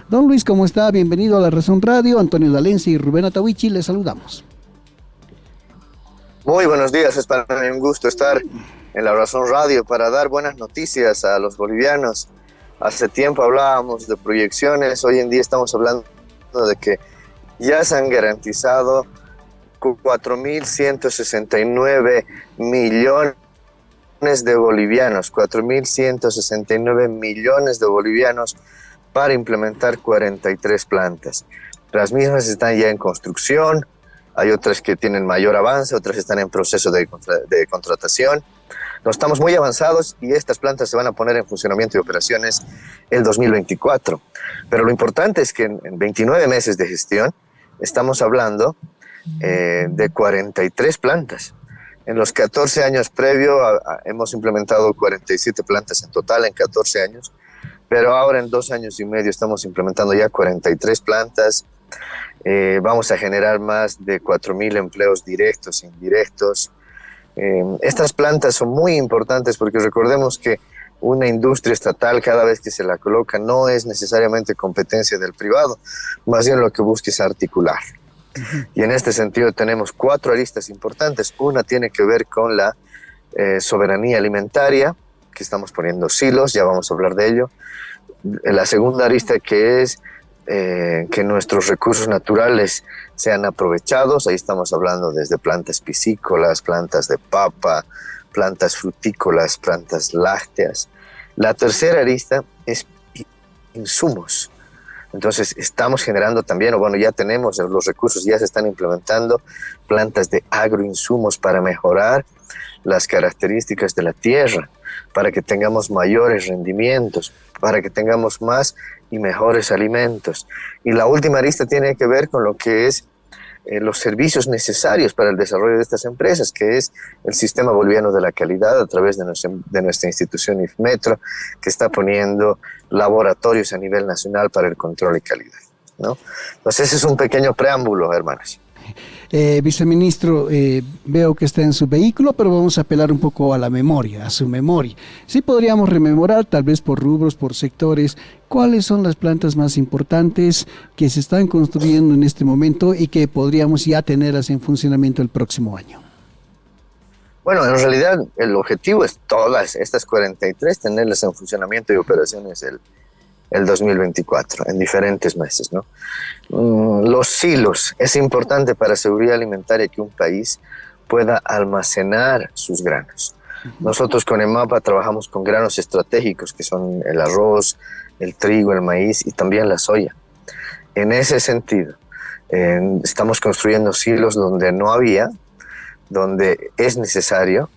Don Luis, ¿cómo está? Bienvenido a La Razón Radio. Antonio Dalencia y Rubén Atahuichi, les saludamos. Muy buenos días, es para mí un gusto estar en La Razón Radio para dar buenas noticias a los bolivianos. Hace tiempo hablábamos de proyecciones, hoy en día estamos hablando de que ya se han garantizado 4.169 millones de bolivianos, 4.169 millones de bolivianos para implementar 43 plantas. Las mismas están ya en construcción, hay otras que tienen mayor avance, otras están en proceso de contratación. No estamos muy avanzados y estas plantas se van a poner en funcionamiento y operaciones el 2024. Pero lo importante es que en 29 meses de gestión estamos hablando de 43 plantas. En los 14 años previos hemos implementado 47 plantas en total en 14 años, pero ahora en 2 años y medio estamos implementando ya 43 plantas. Vamos a generar más de 4.000 empleos directos e indirectos. Estas plantas son muy importantes porque recordemos que una industria estatal, cada vez que se la coloca, no es necesariamente competencia del privado, más bien lo que busca es articular. Y en este sentido tenemos 4 aristas importantes. Una tiene que ver con la soberanía alimentaria, que estamos poniendo silos, ya vamos a hablar de ello. La segunda arista que es que nuestros recursos naturales sean aprovechados, ahí estamos hablando desde plantas piscícolas, plantas de papa, plantas frutícolas, plantas lácteas. La tercera arista es insumos. Entonces estamos generando también, o bueno, ya tenemos los recursos, ya se están implementando plantas de agroinsumos para mejorar las características de la tierra, para que tengamos mayores rendimientos, para que tengamos más y mejores alimentos. Y la última arista tiene que ver con lo que es los servicios necesarios para el desarrollo de estas empresas, que es el Sistema Boliviano de la Calidad a través de nuestra institución IFMETRO, que está poniendo laboratorios a nivel nacional para el control y calidad, ¿no? Entonces ese es un pequeño preámbulo, hermanos. Viceministro, veo que está en su vehículo, pero vamos a apelar un poco a la memoria, a su memoria. Sí podríamos rememorar, tal vez por rubros, por sectores, cuáles son las plantas más importantes que se están construyendo en este momento y que podríamos ya tenerlas en funcionamiento el próximo año. Bueno, en realidad el objetivo es todas estas 43 tenerlas en funcionamiento y operaciones el 2024, en diferentes meses, ¿no? Los silos, es importante para seguridad alimentaria que un país pueda almacenar sus granos. Nosotros con EMAPA trabajamos con granos estratégicos, que son el arroz, el trigo, el maíz y también la soya. En ese sentido, estamos construyendo silos donde no había, donde es necesario.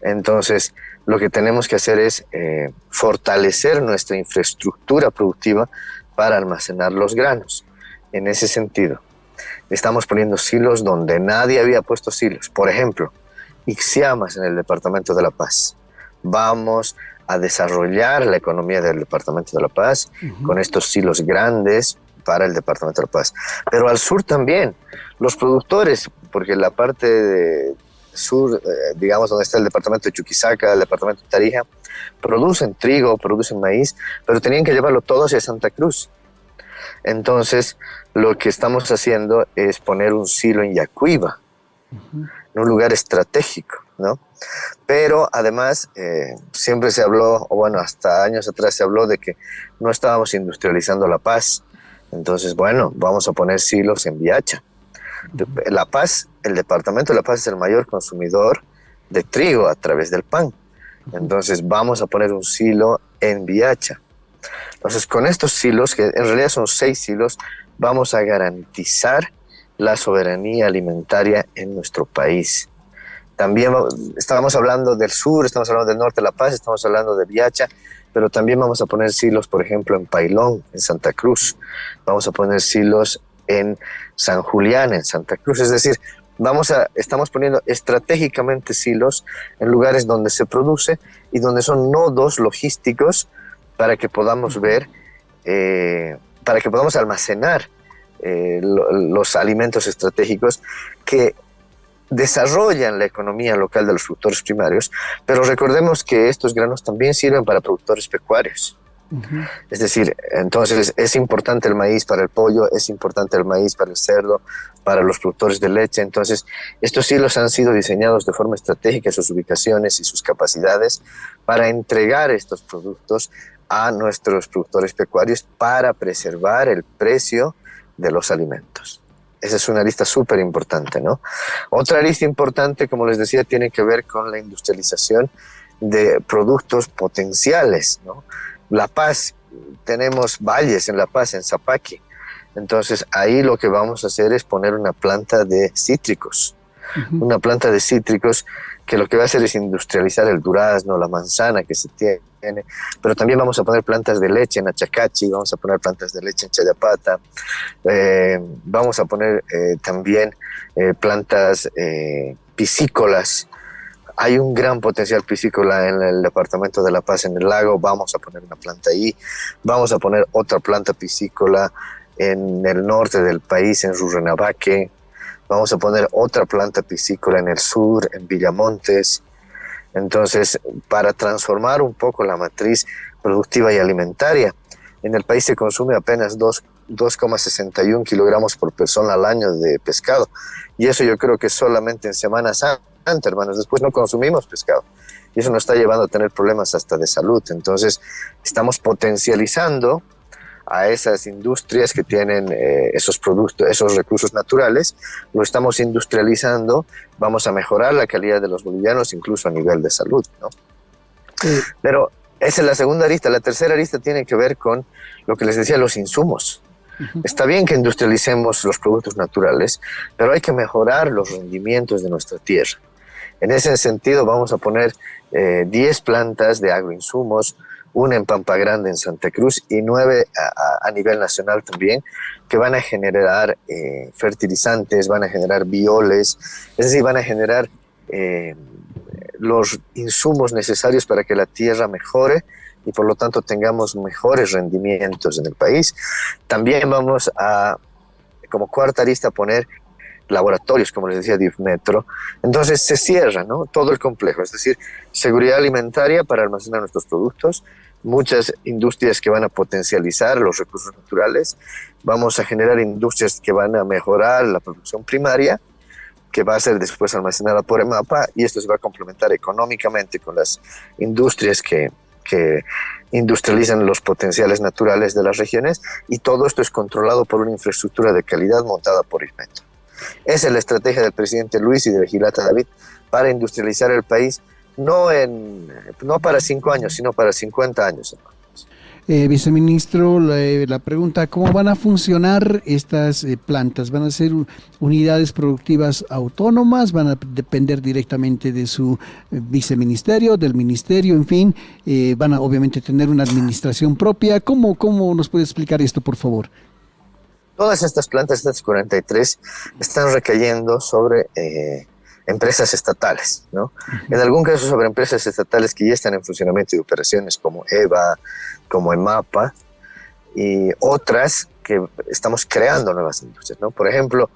Entonces, lo que tenemos que hacer es fortalecer nuestra infraestructura productiva para almacenar los granos. En ese sentido, estamos poniendo silos donde nadie había puesto silos. Por ejemplo, Ixiamas en el Departamento de La Paz. Vamos a desarrollar la economía del Departamento de La Paz con estos silos grandes para el Departamento de La Paz. Pero al sur también, los productores, porque la parte de sur, digamos donde está el departamento de Chuquisaca, el departamento de Tarija, producen trigo, producen maíz, pero tenían que llevarlo todo hacia Santa Cruz. Entonces, lo que estamos haciendo es poner un silo en Yacuiba, en un lugar estratégico, ¿no? Pero además, siempre se habló, o bueno, hasta años atrás se habló de que no estábamos industrializando La Paz. Entonces, bueno, vamos a poner silos en Viacha. La Paz, el departamento de La Paz es el mayor consumidor de trigo a través del pan. Entonces vamos a poner un silo en Viacha. Entonces con estos silos, que en realidad son 6 silos, vamos a garantizar la soberanía alimentaria en nuestro país. También estamos hablando del sur, estamos hablando del norte de La Paz, estamos hablando de Viacha, pero también vamos a poner silos, por ejemplo, en Pailón, en Santa Cruz. Vamos a poner silos en San Julián, en Santa Cruz. Es decir, estamos poniendo estratégicamente silos en lugares donde se produce y donde son nodos logísticos para que podamos ver, para que podamos almacenar los alimentos estratégicos que desarrollan la economía local de los productores primarios, pero recordemos que estos granos también sirven para productores pecuarios. Ujú. Es decir, entonces es importante el maíz para el pollo, es importante el maíz para el cerdo, para los productores de leche. Entonces, estos hilos han sido diseñados de forma estratégica, sus ubicaciones y sus capacidades, para entregar estos productos a nuestros productores pecuarios para preservar el precio de los alimentos. Esa es una lista súper importante, ¿no? Otra lista importante, como les decía, tiene que ver con la industrialización de productos potenciales, ¿no? La Paz, tenemos valles en La Paz, en Zapaqui. Entonces ahí lo que vamos a hacer es poner una planta de cítricos. Ujú. Una planta de cítricos que lo que va a hacer es industrializar el durazno, la manzana que se tiene, pero también vamos a poner plantas de leche en Achacachi, vamos a poner plantas de leche en Chayapata, vamos a poner también plantas piscícolas. Hay un gran potencial piscícola en el departamento de La Paz, en el lago. Vamos a poner una planta ahí. Vamos a poner otra planta piscícola en el norte del país, en Rurrenabaque. Vamos a poner otra planta piscícola en el sur, en Villamontes. Entonces, para transformar un poco la matriz productiva y alimentaria, en el país se consume apenas 2,61 kilogramos por persona al año de pescado. Y eso yo creo que solamente en Semana Santa, hermanos. Después no consumimos pescado. Y eso nos está llevando a tener problemas hasta de salud. Entonces, estamos potencializando a esas industrias que tienen esos productos, esos recursos naturales, lo estamos industrializando, vamos a mejorar la calidad de los bolivianos, incluso a nivel de salud, ¿no? Eh, Pero esa es la segunda lista. La tercera lista tiene que ver con lo que les decía, los insumos. ujú. Está bien que industrialicemos los productos naturales, pero hay que mejorar los rendimientos de nuestra tierra. En ese sentido, vamos a poner 10 plantas de agroinsumos, una en Pampa Grande, en Santa Cruz, y 9 a nivel nacional también, que van a generar fertilizantes, van a generar bioles, es decir, van a generar los insumos necesarios para que la tierra mejore y por lo tanto tengamos mejores rendimientos en el país. También vamos a, como cuarta lista, poner laboratorios, como les decía, DIFmetro. Entonces se cierra, ¿no?, todo el complejo, es decir, seguridad alimentaria para almacenar nuestros productos, muchas industrias que van a potencializar los recursos naturales, vamos a generar industrias que van a mejorar la producción primaria, que va a ser después almacenada por EMAPA, y esto se va a complementar económicamente con las industrias que industrializan los potenciales naturales de las regiones, y todo esto es controlado por una infraestructura de calidad montada por IFMETRO. Esa es la estrategia del presidente Luis y de Gilata David para industrializar el país, no para 5 años, sino para 50 años. Viceministro, la pregunta, ¿cómo van a funcionar estas plantas? ¿Van a ser unidades productivas autónomas? ¿Van a depender directamente de su viceministerio, del ministerio, en fin? ¿Van a obviamente tener una administración propia? ¿Cómo nos puede explicar esto, por favor? Todas estas plantas, estas 43, están recayendo sobre empresas estatales, ¿no? En algún caso sobre empresas estatales que ya están en funcionamiento y operaciones, como EVA, como EMAPA, y otras que estamos creando nuevas industrias, ¿no? Por ejemplo,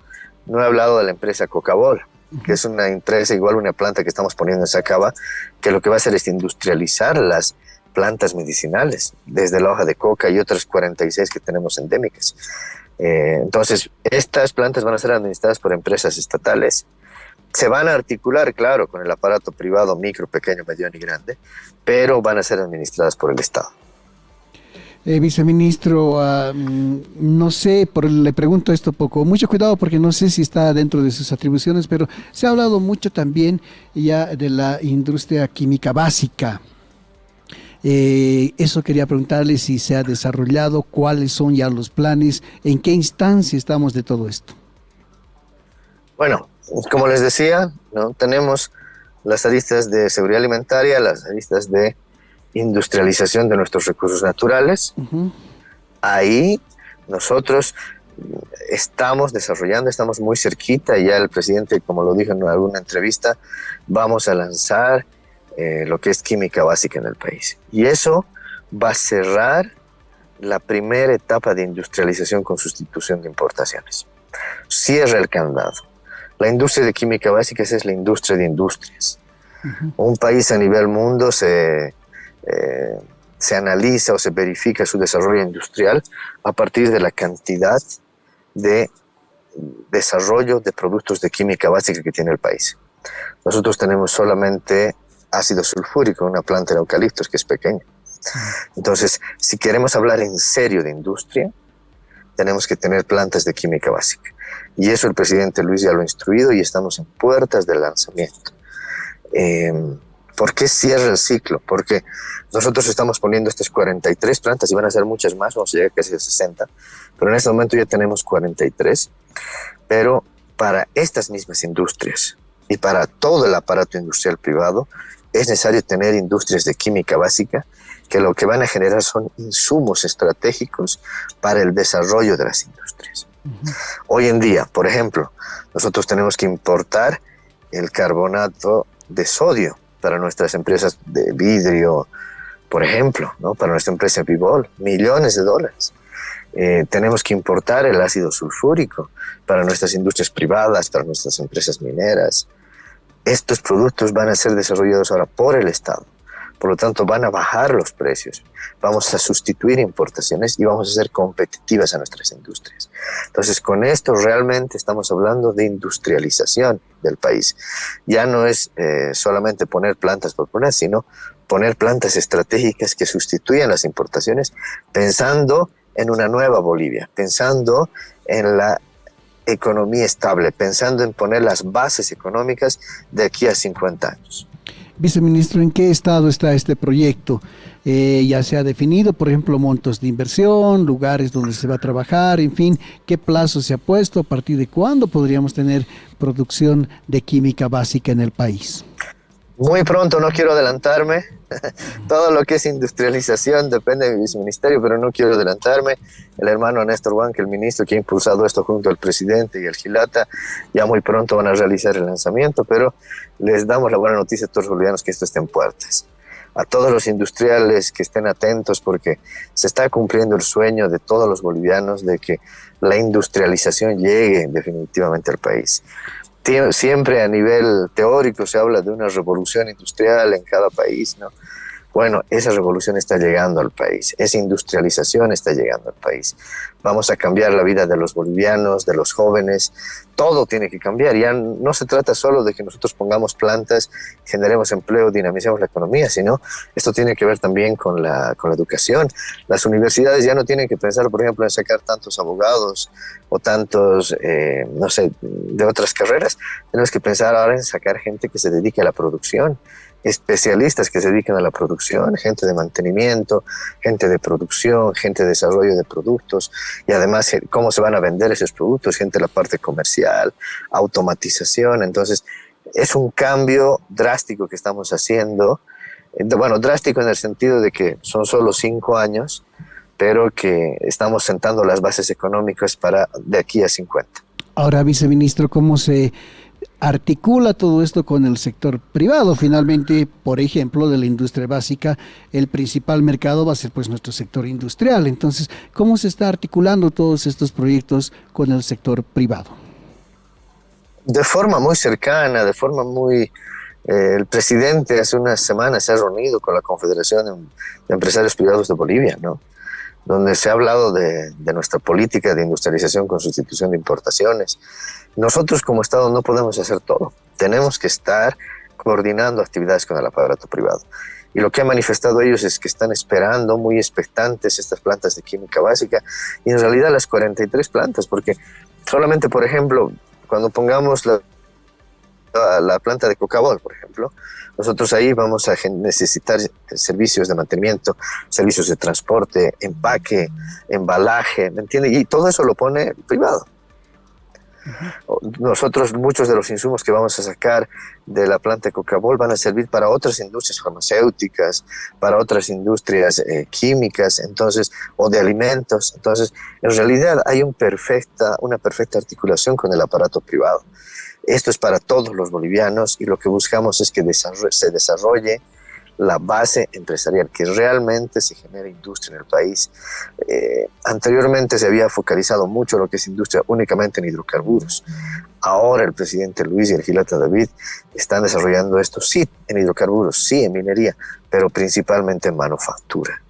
no he hablado de la empresa Coca-Cola, que es una empresa, igual una planta que estamos poniendo en Sacaba, que lo que va a hacer es industrializar las plantas medicinales, desde la hoja de coca y otras 46 que tenemos endémicas. Entonces, estas plantas van a ser administradas por empresas estatales. Se van a articular, claro, con el aparato privado, micro, pequeño, mediano y grande, pero van a ser administradas por el Estado. Viceministro, no sé, le pregunto esto poco, mucho cuidado porque no sé si está dentro de sus atribuciones, pero se ha hablado mucho también ya de la industria química básica. Eso quería preguntarle si se ha desarrollado, cuáles son ya los planes, en qué instancia estamos de todo esto. Bueno, como les decía, ¿no?, tenemos las aristas de seguridad alimentaria, las aristas de industrialización de nuestros recursos naturales. Uh-huh. Ahí nosotros estamos desarrollando, estamos muy cerquita, y ya el presidente, como lo dijo en alguna entrevista, vamos a lanzar lo que es química básica en el país. Y eso va a cerrar la primera etapa de industrialización con sustitución de importaciones. Cierra el candado. La industria de química básica es la industria de industrias. Uh-huh. Un país a nivel mundo se analiza o se verifica su desarrollo industrial a partir de la cantidad de desarrollo de productos de química básica que tiene el país. Nosotros tenemos solamente ácido sulfúrico, una planta de eucaliptos que es pequeña. Entonces, si queremos hablar en serio de industria, tenemos que tener plantas de química básica. Y eso el presidente Luis ya lo ha instruido y estamos en puertas del lanzamiento. ¿Por qué cierra el ciclo? Porque nosotros estamos poniendo estas 43 plantas y van a ser muchas más, vamos a llegar casi a 60, pero en este momento ya tenemos 43, pero para estas mismas industrias y para todo el aparato industrial privado es necesario tener industrias de química básica que lo que van a generar son insumos estratégicos para el desarrollo de las industrias. Hoy en día, por ejemplo, nosotros tenemos que importar el carbonato de sodio para nuestras empresas de vidrio, por ejemplo, ¿no? Para nuestra empresa Bivol, millones de dólares. Tenemos que importar el ácido sulfúrico para nuestras industrias privadas, para nuestras empresas mineras. Estos productos van a ser desarrollados ahora por el Estado. Por lo tanto, van a bajar los precios. Vamos a sustituir importaciones y vamos a ser competitivas a nuestras industrias. Entonces, con esto realmente estamos hablando de industrialización del país. Ya no es solamente poner plantas por poner, sino poner plantas estratégicas que sustituyan las importaciones, pensando en una nueva Bolivia, pensando en la economía estable, pensando en poner las bases económicas de aquí a 50 años. Viceministro, ¿en qué estado está este proyecto? ¿Ya se ha definido, por ejemplo, montos de inversión, lugares donde se va a trabajar, en fin, qué plazo se ha puesto, a partir de cuándo podríamos tener producción de química básica en el país? Muy pronto, no quiero adelantarme. Todo lo que es industrialización depende de mi viceministerio, pero no quiero adelantarme. El hermano Néstor Huanca, el ministro que ha impulsado esto junto al presidente y al Gilata, ya muy pronto van a realizar el lanzamiento, pero les damos la buena noticia a todos los bolivianos que esto esté en puertas. A todos los industriales que estén atentos, porque se está cumpliendo el sueño de todos los bolivianos de que la industrialización llegue definitivamente al país. Siempre a nivel teórico se habla de una revolución industrial en cada país, ¿no? Bueno, esa revolución está llegando al país, esa industrialización está llegando al país. Vamos a cambiar la vida de los bolivianos, de los jóvenes, todo tiene que cambiar. Ya no se trata solo de que nosotros pongamos plantas, generemos empleo, dinamicemos la economía, sino esto tiene que ver también con la educación. Las universidades ya no tienen que pensar, por ejemplo, en sacar tantos abogados o tantos, no sé, de otras carreras. Tenemos que pensar ahora en sacar gente que se dedique a la producción, especialistas que se dediquen a la producción, gente de mantenimiento, gente de producción, gente de desarrollo de productos y además cómo se van a vender esos productos, gente de la parte comercial, automatización. Entonces, es un cambio drástico que estamos haciendo. Bueno, drástico en el sentido de que son solo 5 años, pero que estamos sentando las bases económicas para de aquí a 50. Ahora, viceministro, ¿cómo se articula todo esto con el sector privado? Finalmente, por ejemplo, de la industria básica, el principal mercado va a ser pues nuestro sector industrial. Entonces, ¿cómo se está articulando todos estos proyectos con el sector privado? De forma muy cercana, de forma muy... el presidente hace unas semanas se ha reunido con la Confederación de Empresarios Privados de Bolivia, ¿no? Donde se ha hablado de nuestra política de industrialización con sustitución de importaciones. Nosotros como Estado no podemos hacer todo. Tenemos que estar coordinando actividades con el aparato privado. Y lo que han manifestado ellos es que están esperando, muy expectantes, estas plantas de química básica y en realidad las 43 plantas, porque solamente, por ejemplo, cuando pongamos la planta de Cocabol, por ejemplo, nosotros ahí vamos a necesitar servicios de mantenimiento, servicios de transporte, empaque, embalaje, ¿me entiende? Y todo eso lo pone privado. Nosotros, muchos de los insumos que vamos a sacar de la planta de Cocabol van a servir para otras industrias farmacéuticas, para otras industrias químicas, entonces, o de alimentos. Entonces, en realidad hay una perfecta articulación con el aparato privado. Esto es para todos los bolivianos y lo que buscamos es que se desarrolle la base empresarial, que realmente se genere industria en el país. Anteriormente se había focalizado mucho lo que es industria únicamente en hidrocarburos. Ahora el presidente Luis y el Gilata David están desarrollando esto, sí en hidrocarburos, sí en minería, pero principalmente en manufactura.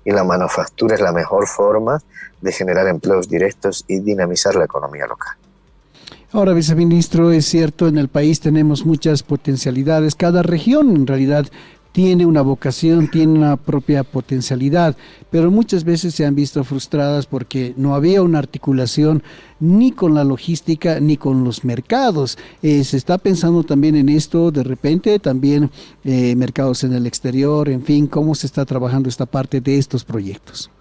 y la manufactura es la mejor forma de generar empleos directos y dinamizar la economía local. Ahora, viceministro, es cierto, en el país tenemos muchas potencialidades. Cada región en realidad tiene una vocación, tiene una propia potencialidad, pero muchas veces se han visto frustradas porque no había una articulación ni con la logística ni con los mercados. Se está pensando también en esto, de repente también mercados en el exterior, en fin, ¿cómo se está trabajando esta parte de estos proyectos?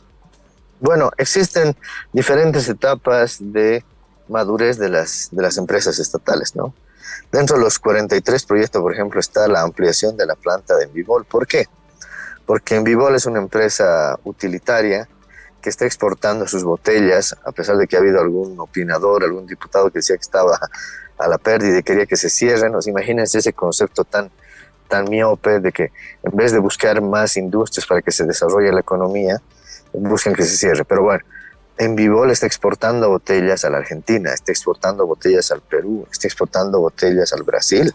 Bueno, existen diferentes etapas de madurez de las empresas estatales, ¿no? Dentro de los 43 proyectos, por ejemplo, está la ampliación de la planta de Envibol. ¿Por qué? Porque Envibol es una empresa utilitaria que está exportando sus botellas, a pesar de que ha habido algún opinador, algún diputado que decía que estaba a la pérdida y quería que se cierren. Pues imagínense ese concepto tan miope de que en vez de buscar más industrias para que se desarrolle la economía, buscan que se cierre. Pero bueno, Envibol está exportando botellas a la Argentina, está exportando botellas al Perú, está exportando botellas al Brasil.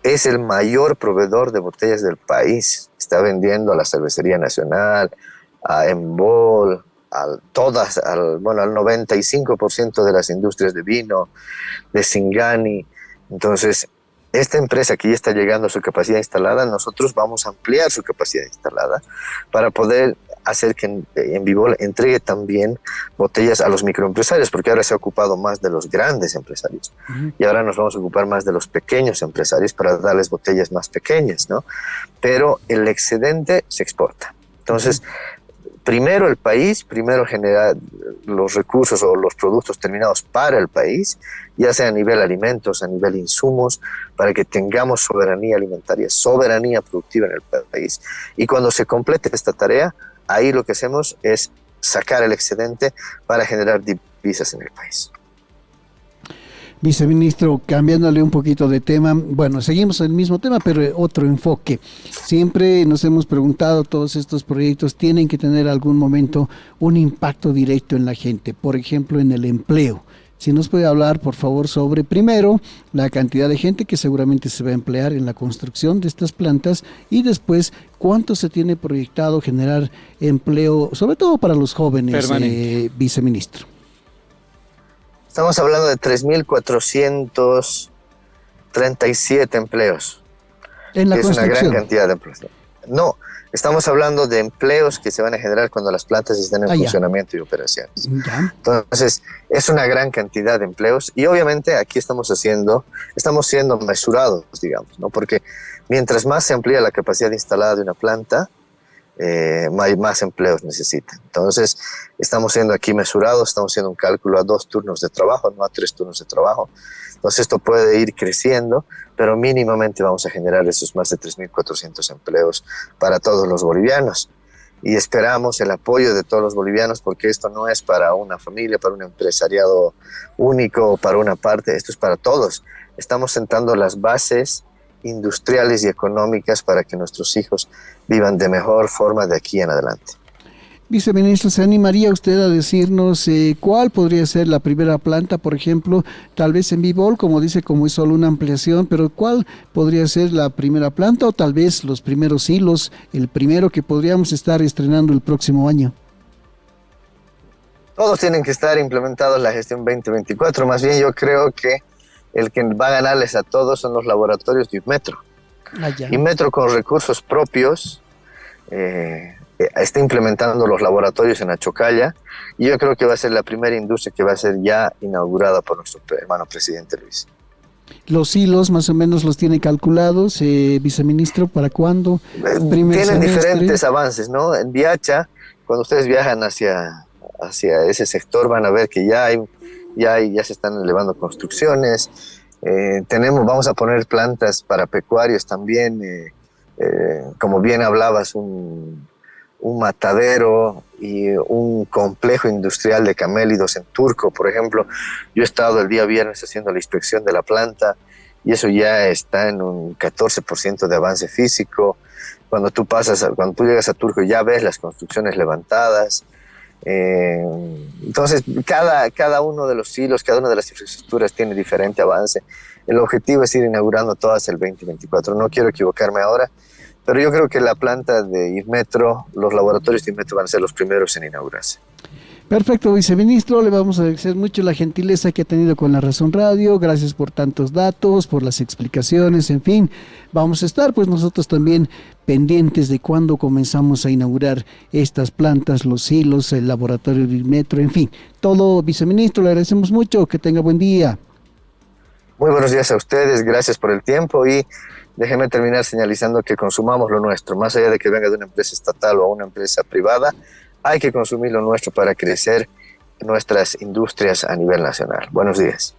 Es el mayor proveedor de botellas del país. Está vendiendo a la Cervecería Nacional, a Envol, al 95% de las industrias de vino, de Singani. Entonces, esta empresa que ya está llegando a su capacidad instalada, nosotros vamos a ampliar su capacidad instalada para poder hacer que Envibol entregue también botellas a los microempresarios, porque ahora se ha ocupado más de los grandes empresarios y ahora nos vamos a ocupar más de los pequeños empresarios para darles botellas más pequeñas, ¿no? Pero el excedente se exporta. Entonces, primero el país, primero generar los recursos o los productos terminados para el país, ya sea a nivel alimentos, a nivel insumos, para que tengamos soberanía alimentaria, soberanía productiva en el país. Y cuando se complete esta tarea, ahí lo que hacemos es sacar el excedente para generar divisas en el país. Viceministro, cambiándole un poquito de tema, bueno, seguimos el mismo tema, pero otro enfoque. Siempre nos hemos preguntado, todos estos proyectos tienen que tener algún momento un impacto directo en la gente, por ejemplo, en el empleo. Si nos puede hablar, por favor, sobre primero la cantidad de gente que seguramente se va a emplear en la construcción de estas plantas y después cuánto se tiene proyectado generar empleo, sobre todo para los jóvenes, viceministro. Estamos hablando de 3.437 empleos. En la construcción. Es una gran cantidad de empleos. No, estamos hablando de empleos que se van a generar cuando las plantas estén en funcionamiento y operaciones. Entonces, es una gran cantidad de empleos y obviamente aquí estamos siendo mesurados, digamos, ¿no? Porque mientras más se amplía la capacidad instalada de una planta, más empleos necesitan. Entonces, estamos siendo aquí mesurados, estamos haciendo un cálculo a 2 turnos de trabajo, no a 3 turnos de trabajo. Entonces, esto puede ir creciendo, pero mínimamente vamos a generar esos más de 3.400 empleos para todos los bolivianos. Y esperamos el apoyo de todos los bolivianos, porque esto no es para una familia, para un empresariado único o para una parte, esto es para todos. Estamos sentando las bases industriales y económicas para que nuestros hijos vivan de mejor forma de aquí en adelante. Viceministro, ¿se animaría usted a decirnos cuál podría ser la primera planta, por ejemplo, tal vez Envibol, como dice, como es solo una ampliación, pero cuál podría ser la primera planta o tal vez los primeros hilos, el primero que podríamos estar estrenando el próximo año? Todos tienen que estar implementados en la gestión 2024, más bien yo creo que el que va a ganarles a todos son los laboratorios de Inmetro. Inmetro con recursos propios está implementando los laboratorios en Achocalla y yo creo que va a ser la primera industria que va a ser ya inaugurada por nuestro hermano presidente Luis. ¿Los hilos más o menos los tiene calculados, viceministro, para cuándo? Tienen diferentes avances, ¿no? En Viacha, cuando ustedes viajan hacia ese sector, van a ver que ya se están elevando construcciones. Vamos a poner plantas para pecuarios también, como bien hablabas, un matadero y un complejo industrial de camélidos en Turco, por ejemplo. Yo he estado el día viernes haciendo la inspección de la planta y eso ya está en un 14% de avance físico. Cuando tú llegas a Turco ya ves las construcciones levantadas. Entonces, cada uno de los hilos, cada una de las infraestructuras tiene diferente avance. El objetivo es ir inaugurando todas el 2024. No quiero equivocarme ahora, pero yo creo que la planta de Inmetro, los laboratorios de Inmetro van a ser los primeros en inaugurarse. Perfecto, viceministro, le vamos a agradecer mucho la gentileza que ha tenido con La Razón Radio, gracias por tantos datos, por las explicaciones, en fin, vamos a estar pues nosotros también pendientes de cuándo comenzamos a inaugurar estas plantas, los hilos, el laboratorio de Inmetro, en fin, todo, viceministro, le agradecemos mucho, que tenga buen día. Muy buenos días a ustedes, gracias por el tiempo y déjenme terminar señalizando que consumamos lo nuestro, más allá de que venga de una empresa estatal o una empresa privada, hay que consumir lo nuestro para crecer nuestras industrias a nivel nacional. Buenos días.